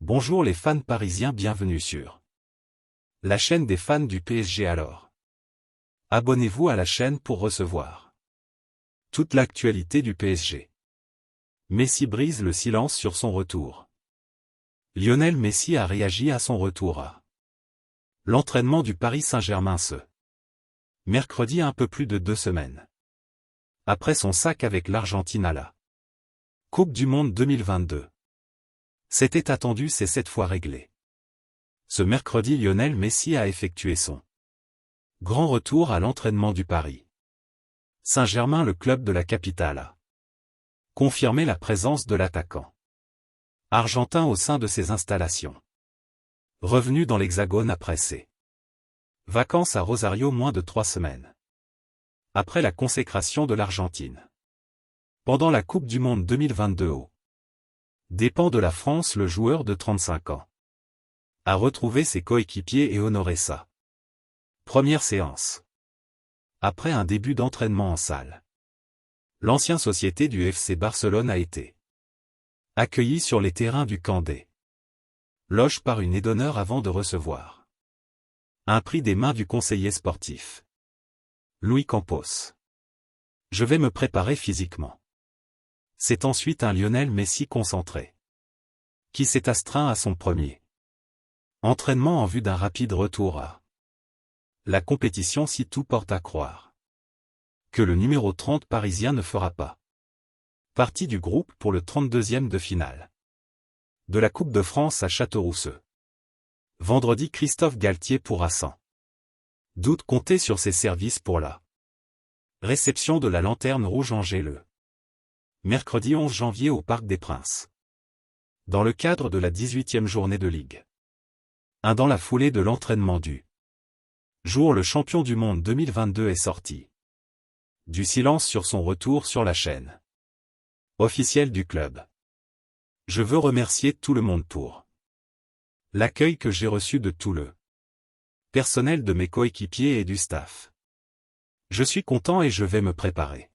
Bonjour les fans parisiens, bienvenue sur la chaîne des fans du PSG. Alors, abonnez-vous à la chaîne pour recevoir toute l'actualité du PSG. Messi brise le silence sur son retour. Lionel Messi a réagi à son retour à l'entraînement du Paris Saint-Germain ce mercredi, un peu plus de 2 semaines après son sac avec l'Argentine à la Coupe du Monde 2022. C'était attendu, c'est cette fois réglé. Ce mercredi, Lionel Messi a effectué son grand retour à l'entraînement du Paris Saint-Germain. Le club de la capitale a confirmé la présence de l'attaquant argentin au sein de ses installations. Revenu dans l'Hexagone après ses vacances à Rosario moins de 3 semaines après la consécration de l'Argentine pendant la Coupe du Monde 2022 aux dépens de la France, le joueur de 35 ans a retrouvé ses coéquipiers et honoré sa première séance. Après un début d'entraînement en salle, l'ancien société du FC Barcelone a été accueilli sur les terrains du Camp des Loges par une aide d'honneur avant de recevoir un prix des mains du conseiller sportif Louis Campos. Je vais me préparer physiquement. C'est ensuite un Lionel Messi concentré qui s'est astreint à son premier entraînement en vue d'un rapide retour à la compétition, si tout porte à croire que le numéro 30 parisien ne fera pas partie du groupe pour le 32e de finale de la Coupe de France à Châteauroux ce vendredi. Christophe Galtier pourra sans doute compter sur ses services pour la réception de la Lanterne Rouge Angers le mercredi 11 janvier au Parc des Princes, dans le cadre de la 18e journée de Ligue 1. Dans la foulée de l'entraînement du jour, le champion du monde 2022 est sorti du silence sur son retour sur la chaîne officielle du club. Je veux remercier tout le monde pour l'accueil que j'ai reçu de tout le personnel, de mes coéquipiers et du staff. Je suis content et je vais me préparer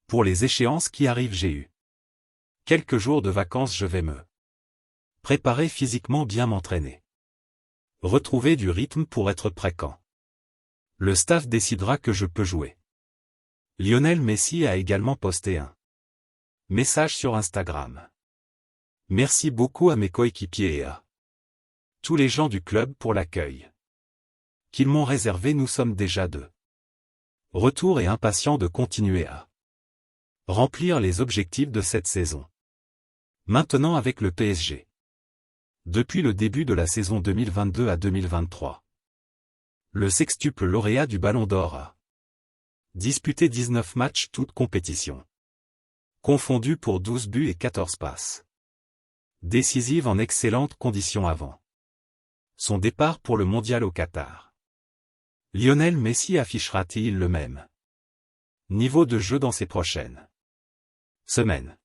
pour les échéances qui arrivent. J'ai eu quelques jours de vacances, je vais me préparer physiquement, bien m'entraîner, retrouver du rythme pour être prêt quand le staff décidera que je peux jouer. Lionel Messi a également posté un message sur Instagram. Merci beaucoup à mes coéquipiers et à tous les gens du club pour l'accueil qu'ils m'ont réservé. Nous sommes déjà de retour et impatients de continuer à remplir les objectifs de cette saison. Maintenant avec le PSG. Depuis le début de la saison 2022 à 2023, le sextuple lauréat du Ballon d'Or a disputé 19 matchs, toutes compétitions confondues, pour 12 buts et 14 passes décisives en excellentes conditions avant son départ pour le mondial au Qatar. Lionel Messi affichera-t-il le même niveau de jeu dans ses prochaines semaines?